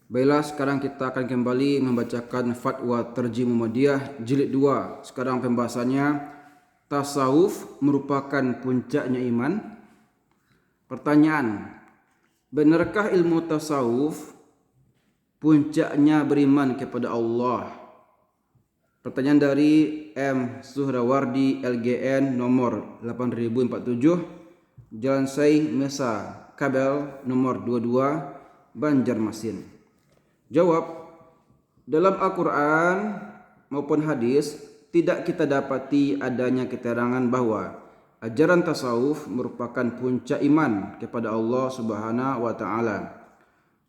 Baiklah, sekarang kita akan kembali membacakan Fatwa Tarjim Muhammadiyah Jilid 2. Sekarang pembahasannya, tasawuf merupakan puncaknya iman. Pertanyaan, benarkah ilmu tasawuf puncaknya beriman kepada Allah? Pertanyaan dari M. Suhrawardi LGN nomor 8047, Jalan Sai Mesa Kabel nomor 22, Banjarmasin. Jawab, dalam Al-Quran maupun hadis tidak kita dapati adanya keterangan bahwa ajaran tasawuf merupakan puncak iman kepada Allah Subhanahu wa taala.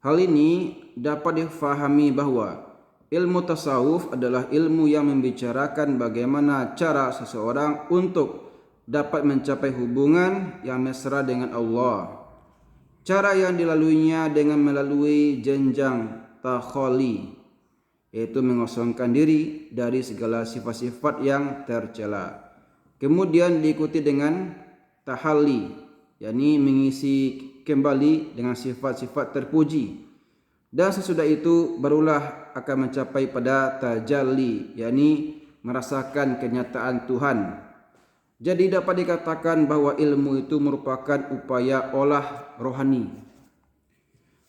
Hal ini dapat difahami bahwa ilmu tasawuf adalah ilmu yang membicarakan bagaimana cara seseorang untuk dapat mencapai hubungan yang mesra dengan Allah. Cara yang dilaluinya dengan melalui jenjang takholi, yaitu mengosongkan diri dari segala sifat-sifat yang tercela. Kemudian diikuti dengan tahalli, yakni mengisi kembali dengan sifat-sifat terpuji. Dan sesudah itu barulah akan mencapai pada tajalli, yakni merasakan kenyataan Tuhan. Jadi dapat dikatakan bahwa ilmu itu merupakan upaya olah rohani.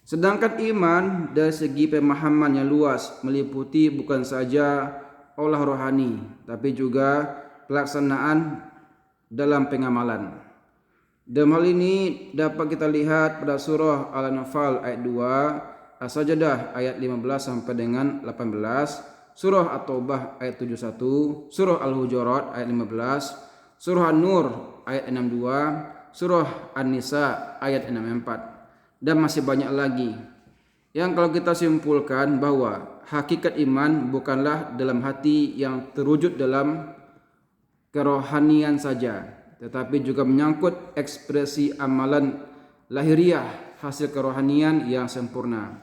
Sedangkan iman dari segi pemahaman yang luas meliputi bukan saja olah rohani, tapi juga pelaksanaan dalam pengamalan. Dalam hal ini dapat kita lihat pada surah Al-Anfal ayat 2, As-Sajdah ayat 15 sampai dengan 18, surah At-Taubah ayat 71, surah Al-Hujurat ayat 15, surah An-Nur ayat 62, surah An-Nisa ayat 64. Dan masih banyak lagi yang kalau kita simpulkan bahwa hakikat iman bukanlah dalam hati yang terwujud dalam kerohanian saja, tetapi juga menyangkut ekspresi amalan lahiriah hasil kerohanian yang sempurna.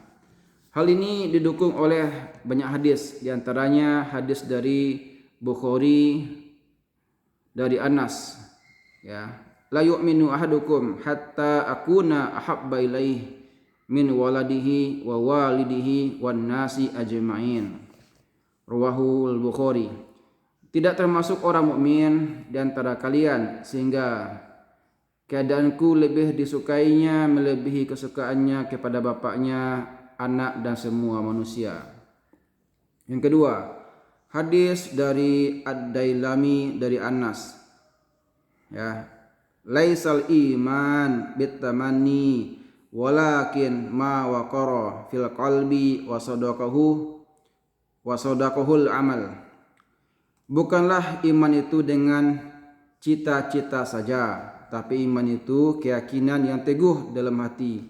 Hal ini didukung oleh banyak hadis, diantaranya hadis dari Bukhari dari Anas, ya. La yu'minu ahadukum hatta akuna ahabba ilaihi min waladihi wa walidihi wan nasi ajma'in. Rawahul Bukhari. Tidak termasuk orang mukmin di antara kalian sehingga keadaanku lebih disukainya melebihi kesukaannya kepada bapaknya, anak dan semua manusia. Yang kedua, hadis dari Ad-Dailami dari Anas, ya. Laisal iman bitamanni walakin ma waqara fil qalbi wa sadaqahul amal. Bukanlah iman itu dengan cita-cita saja, tapi iman itu keyakinan yang teguh dalam hati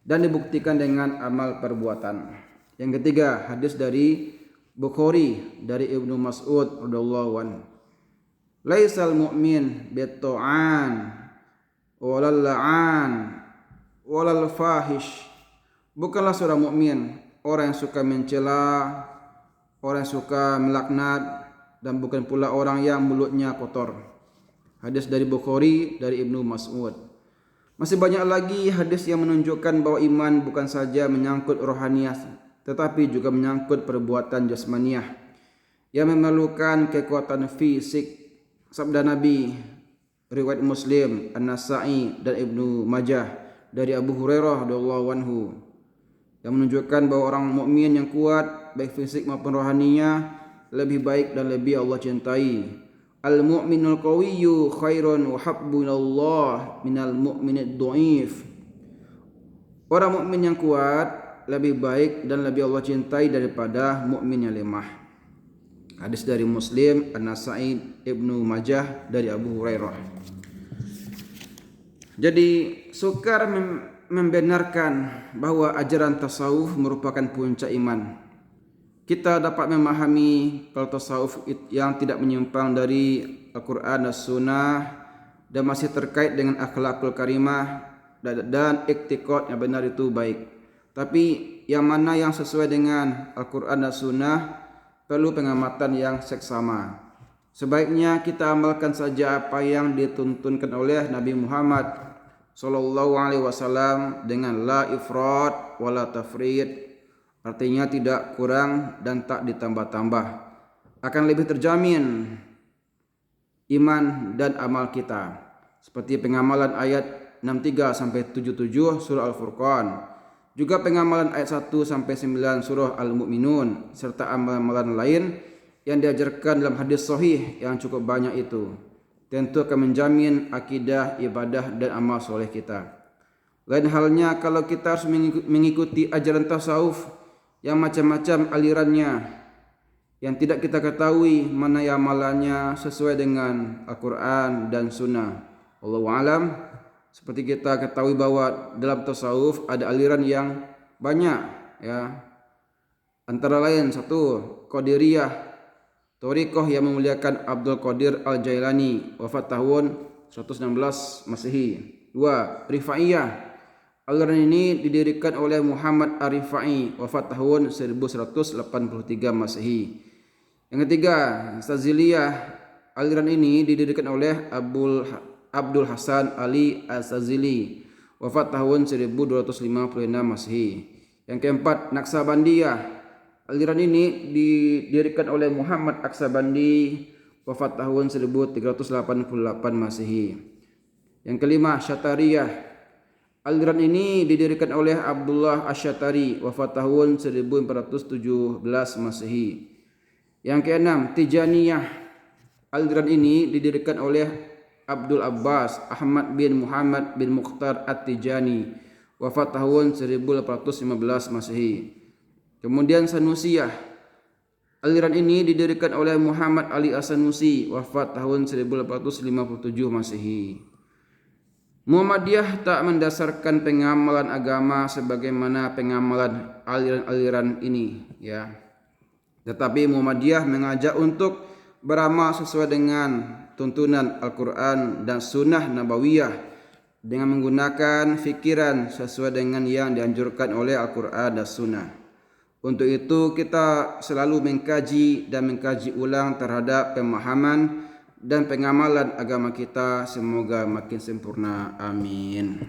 dan dibuktikan dengan amal perbuatan. Yang ketiga, hadis dari Bukhari dari Ibnu Mas'ud radhiyallahu anhu. Laisal mu'min bitta'an walal la'an walal fahish. Bukanlah seorang mukmin orang yang suka mencela, orang yang suka melaknat, dan bukan pula orang yang mulutnya kotor. Hadis dari Bukhari dari Ibnu Mas'ud. Masih banyak lagi hadis yang menunjukkan bahwa iman bukan saja menyangkut rohaniah, tetapi juga menyangkut perbuatan jasmaniah yang memerlukan kekuatan fisik. Sabda Nabi riwayat Muslim, An-Nasa'i dan Ibnu Majah dari Abu Hurairah radhiyallahu anhu yang menunjukkan bahwa orang mukmin yang kuat baik fisik maupun rohaninya lebih baik dan lebih Allah cintai. Al-mu'minul qawiyyu khairun wa habbu ilallah minal mu'minid dhaif. Orang mukmin yang kuat lebih baik dan lebih Allah cintai daripada mukmin yang lemah. Hadis dari Muslim, An-Nasa'i, Ibnu Majah dari Abu Hurairah. Jadi sukar membenarkan bahwa ajaran tasawuf merupakan puncak iman. Kita dapat memahami kalau tasawuf yang tidak menyimpang dari Al-Quran dan Sunnah dan masih terkait dengan akhlakul karimah dan iktiqad yang benar itu baik. Tapi yang mana yang sesuai dengan Al-Quran dan Sunnah perlu pengamatan yang seksama. Sebaiknya kita amalkan saja apa yang dituntunkan oleh Nabi Muhammad sallallahu alaihi wasallam dengan la ifrat wala tafrid, artinya tidak kurang dan tak ditambah-tambah. Akan lebih terjamin iman dan amal kita, seperti pengamalan ayat 63 sampai 77 surah Al-Furqan, juga pengamalan ayat 1 sampai 9 surah Al-Mu'minun, serta amalan-amalan lain yang diajarkan dalam hadis sahih yang cukup banyak itu tentu akan menjamin akidah, ibadah dan amal soleh kita. Lain halnya kalau kita harus mengikuti ajaran tasawuf yang macam-macam alirannya, yang tidak kita ketahui mana yang amalannya sesuai dengan Al-Quran dan Sunnah. Wallahu a'lam. Seperti kita ketahui bahwa dalam tasawuf ada aliran yang banyak, ya. Antara lain satu, Qadiriyah, thariqah yang memuliakan Abdul Qadir Al-Jailani, wafat tahun 116 Masehi. Dua, Rifaiyah. Aliran ini didirikan oleh Muhammad Ar-Rifai, wafat tahun 1183 Masehi. Yang ketiga, Saziliyah. Aliran ini didirikan oleh Abdul Hasan Ali Az-Zazili, wafat tahun 1256 Masehi. Yang keempat, Naksabandiyah. Aliran ini didirikan oleh Muhammad Aksabandi, wafat tahun 1388 Masehi. Yang kelima, Syatariyah. Aliran ini didirikan oleh Abdullah Asy-Syatari, wafat tahun 1417 Masehi. Yang keenam, Tijaniyah. Aliran ini didirikan oleh Abdul Abbas Ahmad bin Muhammad bin Mukhtar At-Tijani, wafat tahun 1815 Masehi. Kemudian Sanusiyah. Aliran ini didirikan oleh Muhammad Ali As-Sanusi, wafat tahun 1857 Masehi. Muhammadiyah tak mendasarkan pengamalan agama sebagaimana pengamalan aliran-aliran ini, ya. Tetapi Muhammadiyah mengajak untuk beramal sesuai dengan tuntunan Al-Quran dan Sunnah Nabawiyah dengan menggunakan fikiran sesuai dengan yang dianjurkan oleh Al-Quran dan Sunnah. Untuk itu kita selalu mengkaji ulang terhadap pemahaman dan pengamalan agama kita. Semoga makin sempurna. Amin.